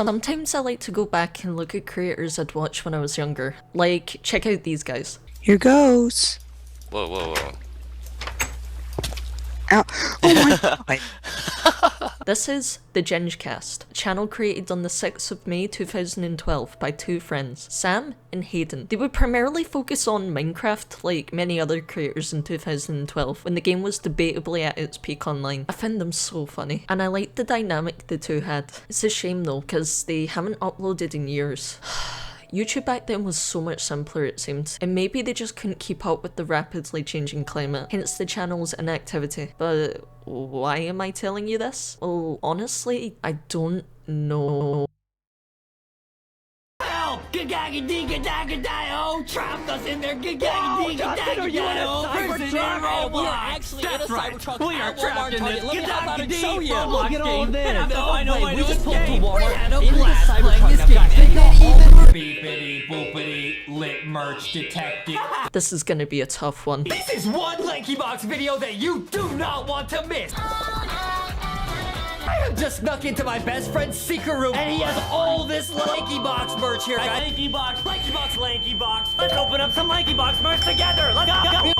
Sometimes I like to go back and look at creators I'd watched when I was younger. Like, check out these guys. Here goes. Whoa, whoa, whoa. Ow. Oh my god. This is the Gengcast, a channel created on the 6th of May 2012 by two friends, Sam and Hayden. They would primarily focus on Minecraft like many other creators in 2012 when the game was debatably at its peak online. I found them so funny and I liked the dynamic the two had. It's a shame though because they haven't uploaded in years. YouTube back then was so much simpler it seemed, and maybe they just couldn't keep up with the rapidly changing climate, hence the channel's inactivity. But why am I telling you this? Well, honestly, I don't know. Oh, trapped us in there. Are you in a Cybertruck? We're actually in a Cybertruck. We are trapped in this. Let me hop out and show you. Look at all this. I know. We just pulled to Walmart in the Cybertruck. Beepity boopity lit merch detected. This is gonna be a tough one. This is one LankyBox video that you do not want to miss. I just snuck into my best friend's secret room and he has all this LankyBox merch here. LankyBox. Let's open up some LankyBox merch together. Let's go.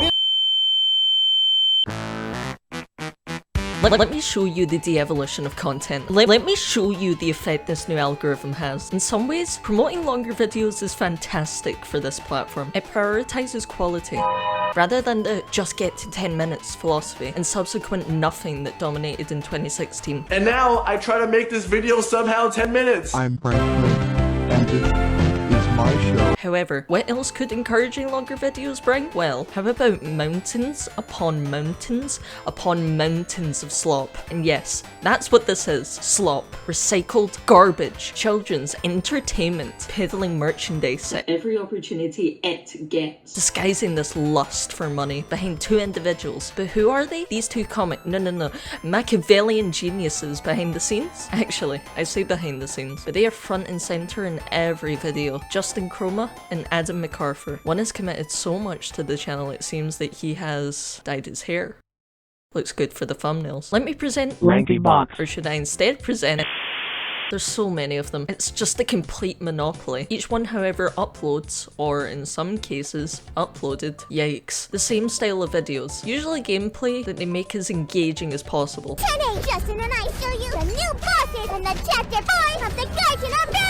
Let me show you the de-evolution of content. Let me show you the effect this new algorithm has. In some ways, promoting longer videos is fantastic for this platform. It prioritizes quality, rather than the just get to 10 minutes philosophy and subsequent nothing that dominated in 2016. And now I try to make this video somehow 10 minutes. I'm Franklin, and this is my show. However, what else could encouraging longer videos bring? Well, how about mountains upon mountains upon mountains of slop? And yes, that's what this is. Slop. Recycled garbage. Children's entertainment. Peddling merchandise at every opportunity it gets. Disguising this lust for money behind two individuals. But who are they? These two no. Machiavellian geniuses behind the scenes? Actually, I say behind the scenes, but they are front and center in every video. Justin Chroma and Adam MacArthur. One has committed so much to the channel it seems that he has dyed his hair. Looks good for the thumbnails. Let me present LankyBox. Or should I instead present it? There's so many of them. It's just a complete monopoly. Each one, however, uploads, or in some cases, uploaded, yikes, the same style of videos. Usually gameplay that they make as engaging as possible. Today, Justin and I show you the new bosses and the chapter 5 of the Guardian of Band.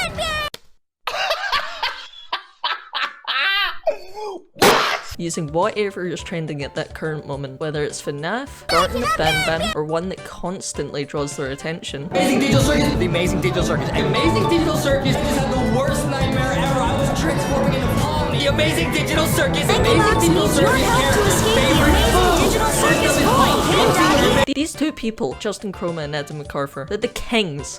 Using whatever is trending at that current moment, whether it's FNAF, Garden of Ban, or one that constantly draws their attention. Amazing Digital Circus. The Amazing Digital Circus. Amazing Digital Circus just had the worst nightmare ever. I was transforming into Palm. The Amazing Digital Circus. Amazing Digital Circus. These two people, Justin Chroma and Adam MacArthur, they're the kings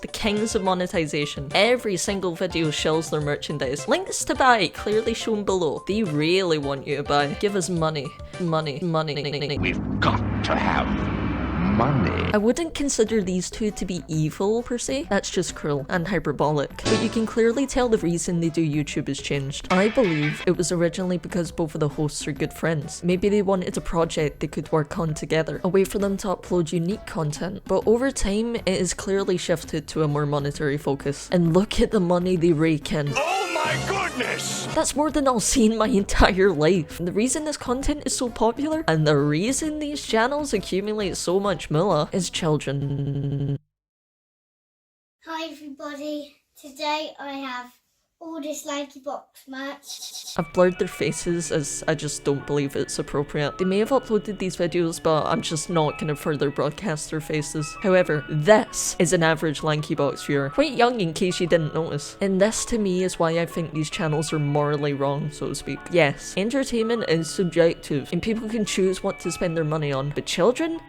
of monetization. Every single video shells their merchandise. Links to buy clearly shown below. They really want you to buy. Give us money. Money. We've got to have money. I wouldn't consider these two to be evil per se, that's just cruel and hyperbolic. But you can clearly tell the reason they do YouTube has changed. I believe it was originally because both of the hosts are good friends. Maybe they wanted a project they could work on together, a way for them to upload unique content. But over time, it has clearly shifted to a more monetary focus. And look at the money they rake in. Oh my goodness! That's more than I'll see in my entire life. And the reason this content is so popular, and the reason these channels accumulate so much moolah, is children. Hi everybody. Today I have all this LankyBox merch. I've blurred their faces as I just don't believe it's appropriate. They may have uploaded these videos, but I'm just not gonna further broadcast their faces. However, this is an average LankyBox viewer. Quite young in case you didn't notice. And this to me is why I think these channels are morally wrong, so to speak. Yes, entertainment is subjective and people can choose what to spend their money on, but children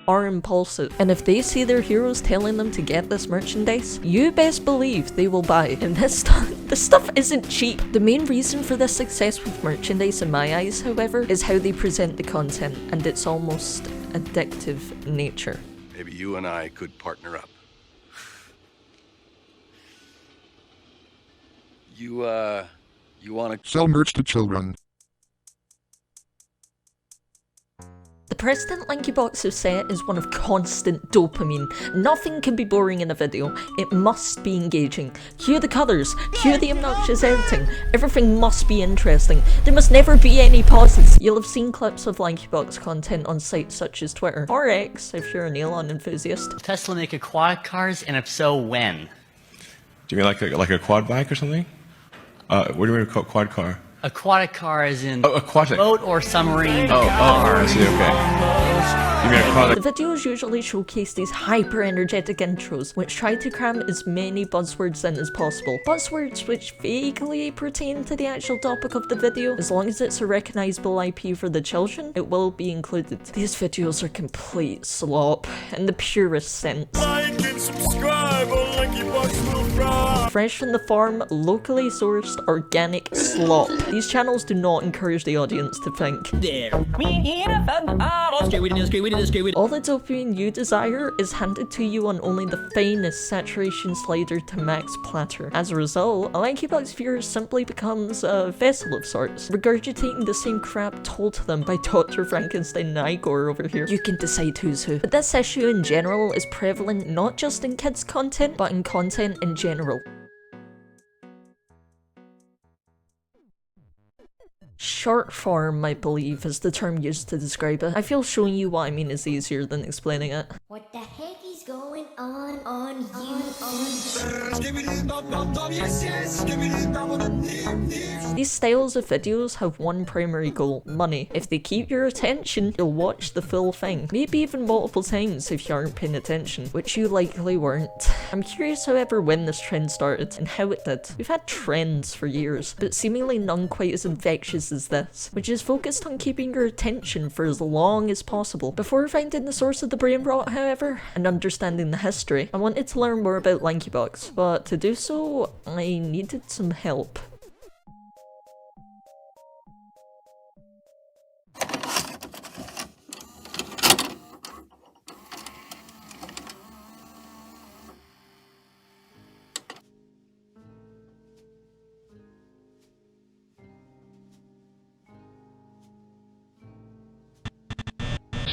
are impulsive, and if they see their heroes telling them to get this merchandise, you best believe they will buy. And this stuff isn't cheap. The main reason for this success with merchandise in my eyes, however, is how they present the content and its almost addictive nature. Maybe you and I could partner up. You wanna Sell merch to children. The precedent LankyBox have set is one of constant dopamine. Nothing can be boring in a video. It must be engaging. Cue the colours, cue the obnoxious editing. Everything must be interesting. There must never be any pauses. You'll have seen clips of LankyBox content on sites such as Twitter, or X if you're an Elon enthusiast. Tesla make aquatic cars, and if so, when? Do you mean like a quad bike or something? What do you mean quad car? Aquatic car is in aquatic. boat or submarine Oh, car. I see, okay. You mean aquatic? The videos usually showcase these hyper-energetic intros, which try to cram as many buzzwords in as possible. Buzzwords which vaguely pertain to the actual topic of the video. As long as it's a recognisable IP for the children, it will be included. These videos are complete slop, in the purest sense. Like and subscribe on LankyBox will fry. Fresh from the farm, locally sourced, organic slop. These channels do not encourage the audience to think. All the dopamine you desire is handed to you on only the finest saturation slider to max platter. As a result, a LankyBox viewer simply becomes a vessel of sorts, regurgitating the same crap told to them by Dr. Frankenstein and Igor over here. You can decide who's who. But this issue in general is prevalent not just in kids' content, but in content in general. Short form, I believe, is the term used to describe it. I feel showing you what I mean is easier than explaining it. What the heck is going on you? These styles of videos have one primary goal: money. If they keep your attention, you'll watch the full thing. Maybe even multiple times if you aren't paying attention, which you likely weren't. I'm curious, however, when this trend started and how it did. We've had trends for years, but seemingly none quite as infectious as this, which is focused on keeping your attention for as long as possible. Before finding the source of the brain rot, however, and understanding the history, I wanted to learn more about LankyBox, but to do so, I needed some help.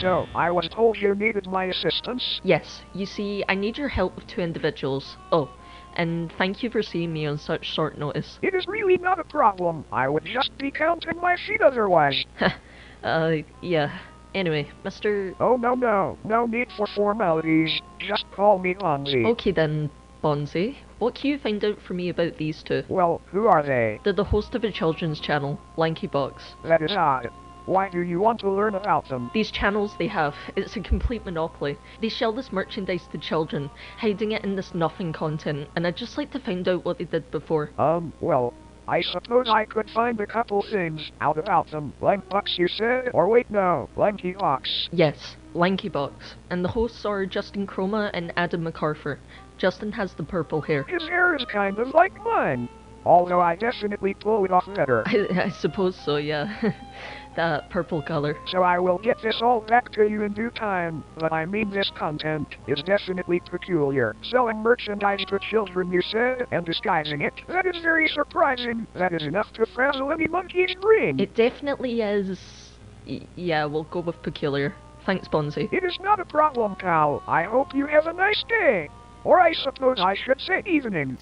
So, I was told you needed my assistance? Yes, you see, I need your help with 2 individuals. Oh, and thank you for seeing me on such short notice. It is really not a problem. I would just be counting my feet otherwise. Yeah. Anyway, Mr. Oh, no. No need for formalities. Just call me Bonzi. Okay then, Bonzi. What can you find out for me about these 2? Well, who are they? They're the host of a children's channel, LankyBox. That is odd. Why do you want to learn about them? These channels they have, it's a complete monopoly. They sell this merchandise to children, hiding it in this nothing content, and I'd just like to find out what they did before. Well, I suppose I could find a couple things out about them. LankyBox, you said? Or wait, no, LankyBox. Yes, LankyBox. And the hosts are Justin Chroma and Adam MacArthur. Justin has the purple hair. His hair is kind of like mine. Although I definitely pull it off better. I suppose so, yeah. That purple color. So I will get this all back to you in due time, but I mean this content is definitely peculiar. Selling merchandise to children, you said, and disguising it. That is very surprising. That is enough to frazzle any monkey's brain. It definitely is... yeah, we'll go with peculiar. Thanks, Bonzi. It is not a problem, pal. I hope you have a nice day. Or I suppose I should say evening.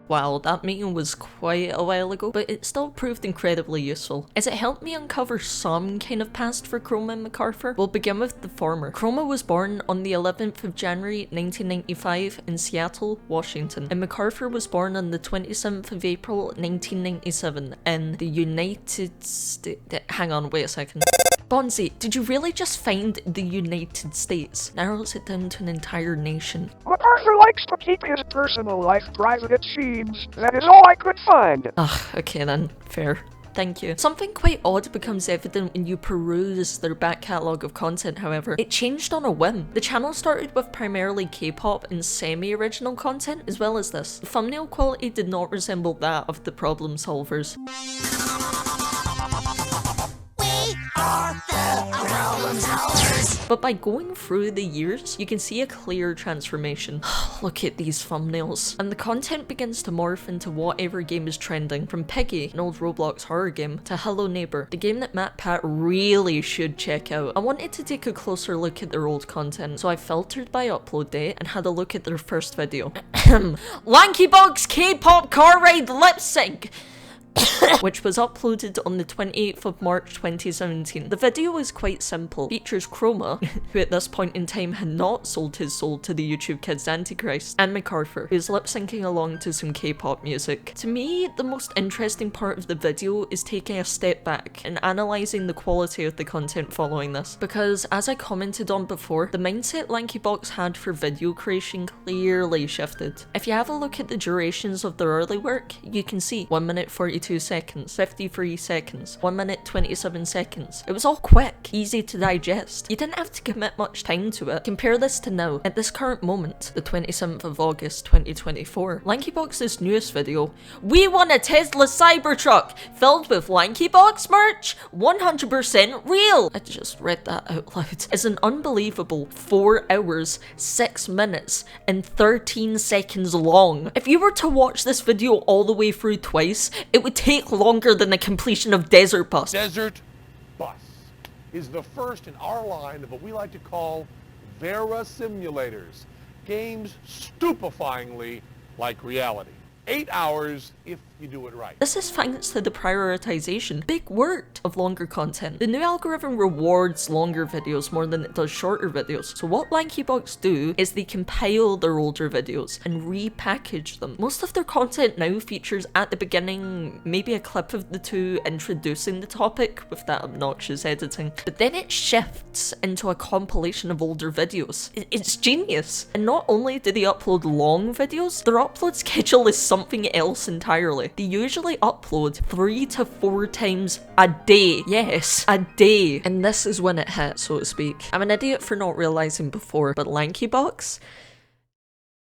Wow, that meeting was quite a while ago, but it still proved incredibly useful, as it helped me uncover some kind of past for Chroma and MacArthur. We'll begin with the former. Chroma was born on the 11th of January 1995 in Seattle, Washington, and MacArthur was born on the 27th of April 1997 in the United States. Hang on, wait a second. Bonzi, did you really just find the United States? Narrows it down to an entire nation. MacArthur likes to keep his personal life private, it seems. That is all I could find. Ugh, okay then, fair. Thank you. Something quite odd becomes evident when you peruse their back catalogue of content, however. It changed on a whim. The channel started with primarily K-pop and semi-original content, as well as this. The thumbnail quality did not resemble that of the Problem Solvers. We are But by going through the years, you can see a clear transformation. Look at these thumbnails. And the content begins to morph into whatever game is trending, from Piggy, an old Roblox horror game, to Hello Neighbor, the game that MatPat really should check out. I wanted to take a closer look at their old content, so I filtered by upload date and had a look at their first video. LankyBox K-pop car ride lip sync! which was uploaded on the 28th of March 2017. The video was quite simple. Features Chroma, who at this point in time had not sold his soul to the YouTube kids Antichrist, and MacArthur, who's lip syncing along to some K-pop music. To me, the most interesting part of the video is taking a step back and analysing the quality of the content following this, because as I commented on before, the mindset LankyBox had for video creation clearly shifted. If you have a look at the durations of their early work, you can see 1 minute 42 seconds, 53 seconds, 1 minute 27 seconds. It was all quick, easy to digest. You didn't have to commit much time to it. Compare this to now. At this current moment, the 27th of August 2024, LankyBox's newest video, "We won a Tesla Cybertruck filled with LankyBox merch, 100% real." I just read that out loud. Is an unbelievable 4 hours, 6 minutes, and 13 seconds long. If you were to watch this video all the way through twice, it would take longer than the completion of Desert Bus. Desert Bus is the first in our line of what we like to call Vera simulators. Games stupefyingly like reality. 8 hours if you do it right. This is thanks to the prioritization, big word, of longer content. The new algorithm rewards longer videos more than it does shorter videos. So what LankyBox do is they compile their older videos and repackage them. Most of their content now features at the beginning maybe a clip of the two introducing the topic with that obnoxious editing, but then it shifts into a compilation of older videos. It's genius. And not only do they upload long videos, their upload schedule is something else entirely. They usually upload 3 to 4 times a day. Yes, a day. And this is when it hit, so to speak. I'm an idiot for not realizing before, but LankyBox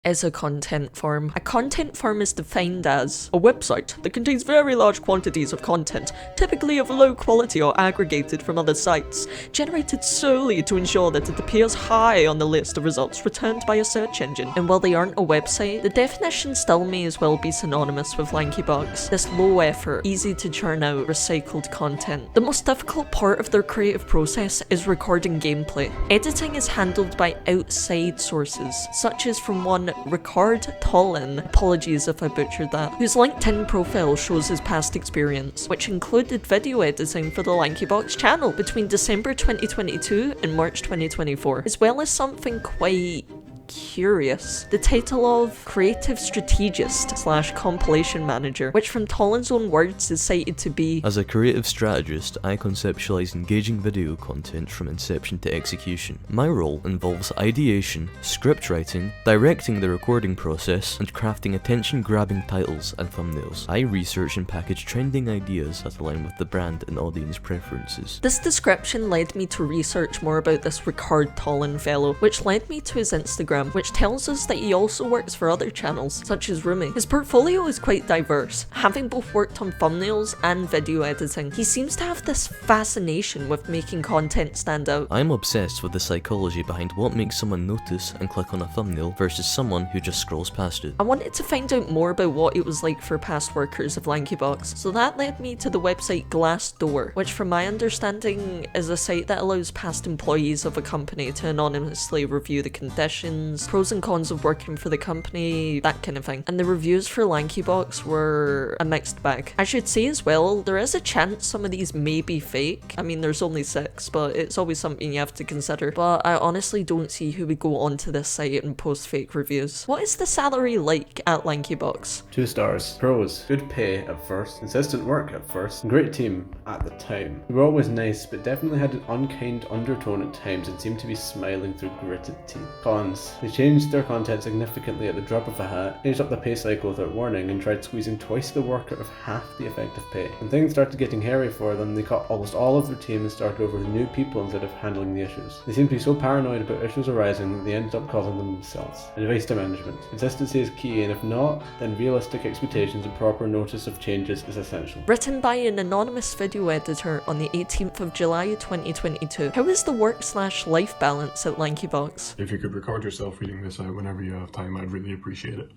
is a content farm. A content farm is defined as a website that contains very large quantities of content, typically of low quality or aggregated from other sites, generated solely to ensure that it appears high on the list of results returned by a search engine. And while they aren't a website, the definition still may as well be synonymous with LankyBox. This low effort, easy to churn out, recycled content. The most difficult part of their creative process is recording gameplay. Editing is handled by outside sources, such as from one Ricard Tollin, apologies if I butchered that, whose LinkedIn profile shows his past experience, which included video editing for the LankyBox channel between December 2022 and March 2024, as well as something quite curious, the title of Creative Strategist / Compilation Manager, which from Tollin's own words is cited to be, "As a creative strategist, I conceptualize engaging video content from inception to execution. My role involves ideation, script writing, directing the recording process, and crafting attention-grabbing titles and thumbnails. I research and package trending ideas that align with the brand and audience preferences." This description led me to research more about this Ricard Tollin fellow, which led me to his Instagram, which tells us that he also works for other channels, such as Rumi. His portfolio is quite diverse, having both worked on thumbnails and video editing. He seems to have this fascination with making content stand out. I'm obsessed with the psychology behind what makes someone notice and click on a thumbnail versus someone who just scrolls past it. I wanted to find out more about what it was like for past workers of LankyBox, so that led me to the website Glassdoor, which from my understanding is a site that allows past employees of a company to anonymously review the conditions, pros and cons of working for the company, that kind of thing. And the reviews for LankyBox were a mixed bag. I should say as well, there is a chance some of these may be fake. I mean, there's only 6, but it's always something you have to consider. But I honestly don't see who would go onto this site and post fake reviews. What is the salary like at LankyBox? 2 stars. Pros: good pay at first, consistent work at first, great team at the time. We were always nice, but definitely had an unkind undertone at times and seemed to be smiling through gritted teeth. Cons: They changed their content significantly at the drop of a hat, changed up the pay cycle without warning, and tried squeezing twice the work out of half the effective pay. When things started getting hairy for them, they cut almost all of their team and started over with new people instead of handling the issues. They seemed to be so paranoid about issues arising that they ended up causing them themselves. Advice to management. Consistency is key, and if not, then realistic expectations and proper notice of changes is essential. Written by an anonymous video editor on the 18th of July 2022. How is the work/life balance at LankyBox? If you could record yourself reading this out whenever you have time, I'd really appreciate it.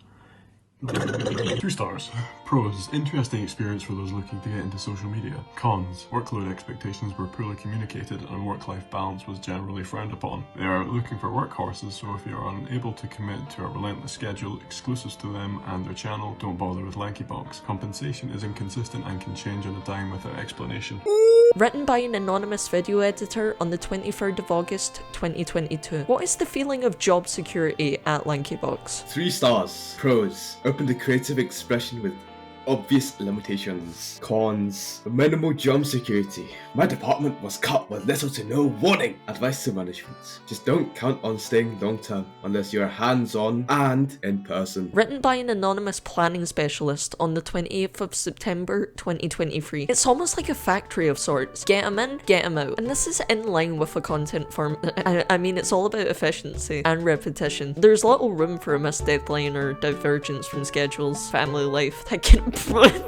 2 stars. Pros, interesting experience for those looking to get into social media. Cons, workload expectations were poorly communicated and work-life balance was generally frowned upon. They are looking for workhorses, so if you are unable to commit to a relentless schedule, exclusives to them and their channel, don't bother with LankyBox. Compensation is inconsistent and can change on a dime without explanation. Written by an anonymous video editor on the 23rd of August 2022. What is the feeling of job security at LankyBox? 3 stars. Pros, open to creative expression with obvious limitations. Cons, minimal job security. My department was cut with little to no warning. Advice to management, just don't count on staying long term unless you're hands-on and in person. Written by an anonymous planning specialist on the 28th of September 2023. It's almost like a factory of sorts. Get them in, get them out. And this is in line with a content form. I mean, it's all about efficiency and repetition. There's little room for a missed deadline or divergence from schedules, family life,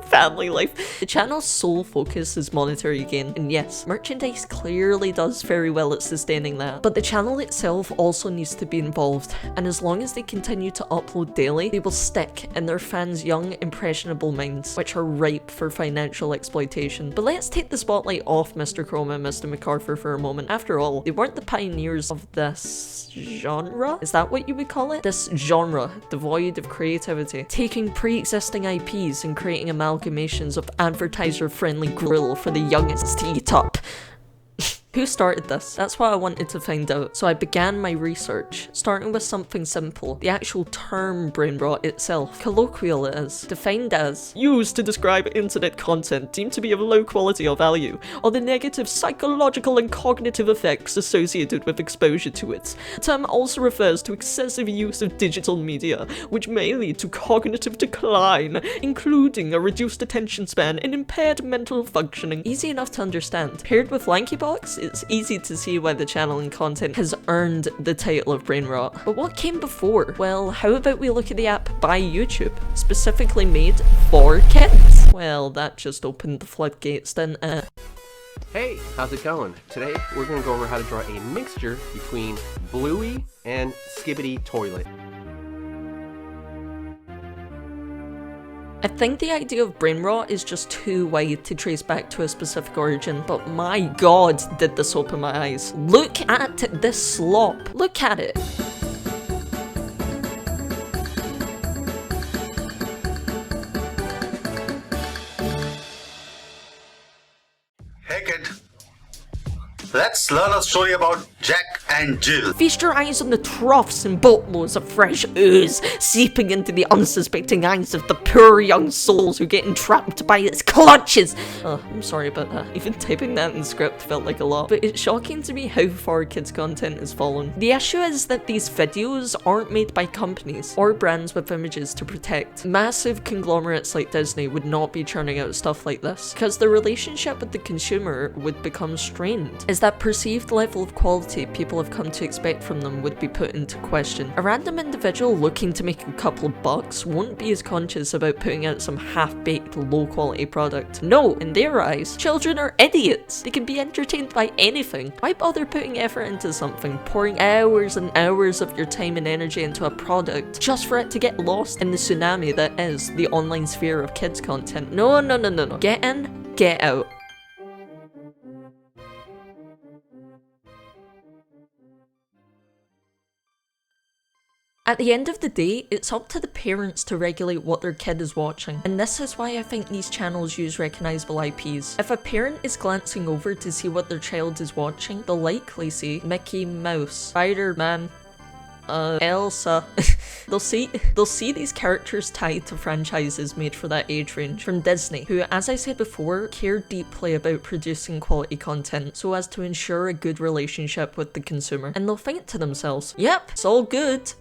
family life. The channel's sole focus is monetary gain, and yes, merchandise clearly does very well at sustaining that, but the channel itself also needs to be involved, and as long as they continue to upload daily, they will stick in their fans' young, impressionable minds, which are ripe for financial exploitation. But let's take the spotlight off Mr. Chrome and Mr. MacArthur for a moment. After all, they weren't the pioneers of this genre? Is that what you would call it? This genre, devoid of creativity. Taking pre-existing IPs and creating amalgamations of advertiser-friendly grill for the youngest to eat up. Who started this? That's what I wanted to find out. So I began my research, starting with something simple. The actual term brain rot itself. Colloquial it is. Defined as used to describe internet content deemed to be of low quality or value, or the negative psychological and cognitive effects associated with exposure to it. The term also refers to excessive use of digital media, which may lead to cognitive decline, including a reduced attention span and impaired mental functioning. Easy enough to understand. Paired with LankyBox, it's easy to see why the channel and content has earned the title of brain rot. But what came before? Well, how about we look at the app by YouTube, specifically made for kids? Well, that just opened the floodgates, didn't it? Hey, how's it going? Today we're going to go over how to draw a mixture between Bluey and Skibbity Toilet. I think the idea of brain rot is just too wide to trace back to a specific origin, but my god did this open my eyes. Look at this slop. Look at it. Hey kid, let's learn a story about Jack and Jill. Feast your eyes on the troughs and boatloads of fresh ooze seeping into the unsuspecting eyes of the poor young souls who get entrapped by its clutches. Oh, I'm sorry about that. Even typing that in the script felt like a lot. But it's shocking to me how far kids' content has fallen. The issue is that these videos aren't made by companies or brands with images to protect. Massive conglomerates like Disney would not be churning out stuff like this, because the relationship with the consumer would become strained, as that perceived level of quality people have come to expect from them would be put into question. A random individual looking to make a couple of bucks won't be as conscious about putting out some half-baked, low-quality product. No, in their eyes, children are idiots. They can be entertained by anything. Why bother putting effort into something, pouring hours and hours of your time and energy into a product, just for it to get lost in the tsunami that is the online sphere of kids' content? No, no, no, no, no. Get in, get out. At the end of the day, it's up to the parents to regulate what their kid is watching, and this is why I think these channels use recognizable IPs. If a parent is glancing over to see what their child is watching, they'll likely see Mickey Mouse, Spider-Man, Elsa. They'll see these characters tied to franchises made for that age range from Disney, who, as I said before, care deeply about producing quality content so as to ensure a good relationship with the consumer. And they'll think to themselves, yep, it's all good.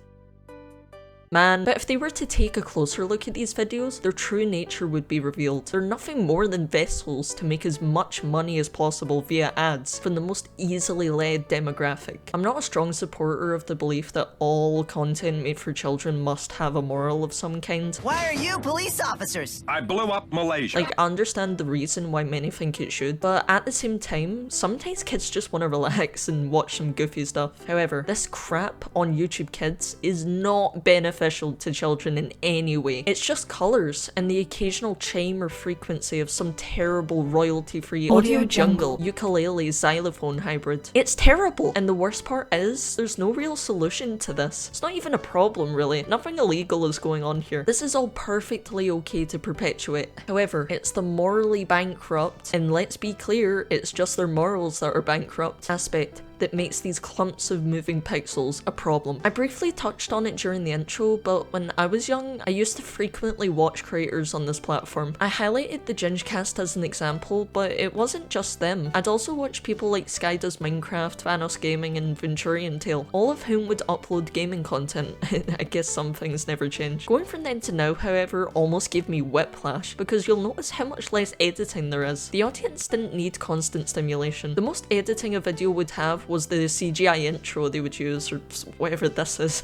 Man, but if they were to take a closer look at these videos, their true nature would be revealed. They're nothing more than vessels to make as much money as possible via ads from the most easily led demographic. I'm not a strong supporter of the belief that all content made for children must have a moral of some kind. Why are you police officers? I blew up Malaysia. Like, I understand the reason why many think it should, but at the same time, sometimes kids just want to relax and watch some goofy stuff. However, this crap on YouTube Kids is not beneficial to children in any way. It's just colours and the occasional chime or frequency of some terrible royalty-free audio jungle ukulele xylophone hybrid. It's terrible, and the worst part is there's no real solution to this. It's not even a problem really. Nothing illegal is going on here. This is all perfectly okay to perpetuate. However, it's the morally bankrupt, and let's be clear, it's just their morals that are bankrupt aspect that makes these clumps of moving pixels a problem. I briefly touched on it during the intro, but when I was young, I used to frequently watch creators on this platform. I highlighted the Gingecast as an example, but it wasn't just them. I'd also watch people like Sky Does Minecraft, Vanos Gaming, and Venturian Tale, all of whom would upload gaming content. I guess some things never change. Going from then to now, however, almost gave me whiplash, because you'll notice how much less editing there is. The audience didn't need constant stimulation. The most editing a video would have was the CGI intro they would use, or whatever this is.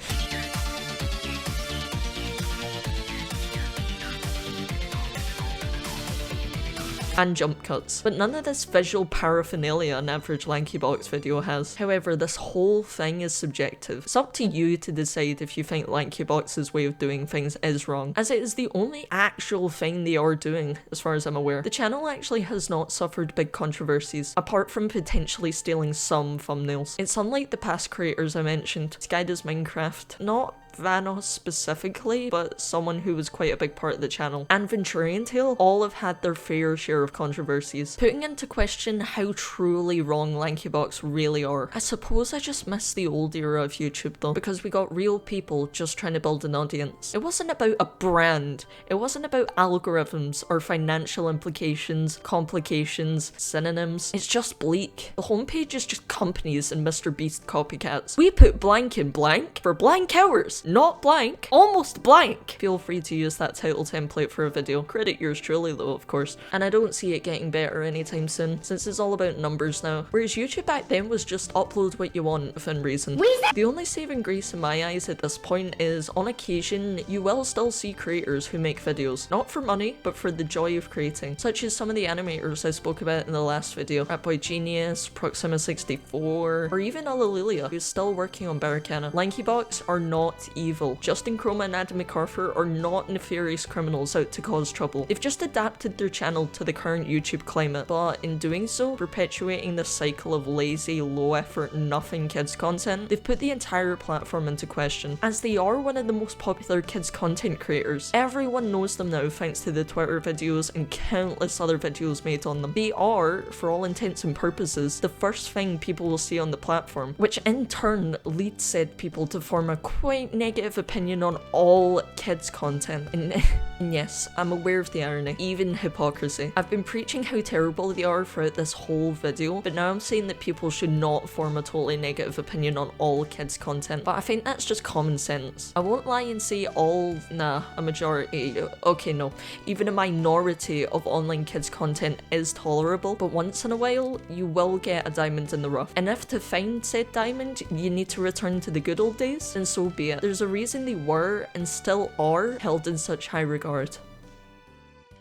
And jump cuts, but none of this visual paraphernalia an average LankyBox video has. However, this whole thing is subjective. It's up to you to decide if you think LankyBox's way of doing things is wrong, as it is the only actual thing they are doing, as far as I'm aware. The channel actually has not suffered big controversies, apart from potentially stealing some thumbnails. It's unlike the past creators I mentioned. Sky Does Minecraft, not Vanos specifically, but someone who was quite a big part of the channel, and Venturian Tale all have had their fair share of controversies, putting into question how truly wrong LankyBox really are. I suppose I just miss the old era of YouTube though, because we got real people just trying to build an audience. It wasn't about a brand, it wasn't about algorithms or financial implications, complications, synonyms. It's just bleak. The homepage is just companies and Mr. Beast copycats. We put blank in blank for blank hours. Not blank, almost blank. Feel free to use that title template for a video. Credit yours truly though, of course. And I don't see it getting better anytime soon, since it's all about numbers now. Whereas YouTube back then was just upload what you want within reason. The only saving grace in my eyes at this point is, on occasion, you will still see creators who make videos, not for money, but for the joy of creating, such as some of the animators I spoke about in the last video. Ratboy Genius, Proxima64, or even Alalilia, who's still working on Barricana. LankyBox are not evil. Justin Chroma and Adam McArthur are not nefarious criminals out to cause trouble. They've just adapted their channel to the current YouTube climate, but in doing so, perpetuating this cycle of lazy, low-effort, nothing kids content, they've put the entire platform into question, as they are one of the most popular kids content creators. Everyone knows them now thanks to the Twitter videos and countless other videos made on them. They are, for all intents and purposes, the first thing people will see on the platform, which in turn leads said people to form a quite negative opinion on all kids content. And yes, I'm aware of the irony, even hypocrisy. I've been preaching how terrible they are throughout this whole video, but now I'm saying that people should not form a totally negative opinion on all kids content, but I think that's just common sense. I won't lie and say a majority, okay no, even a minority of online kids content is tolerable, but once in a while, you will get a diamond in the rough. And if to find said diamond, you need to return to the good old days, then so be it. There's a reason they were, and still are, held in such high regard.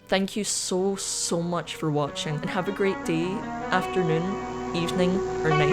Thank you so much for watching, and have a great day, afternoon, evening, or night.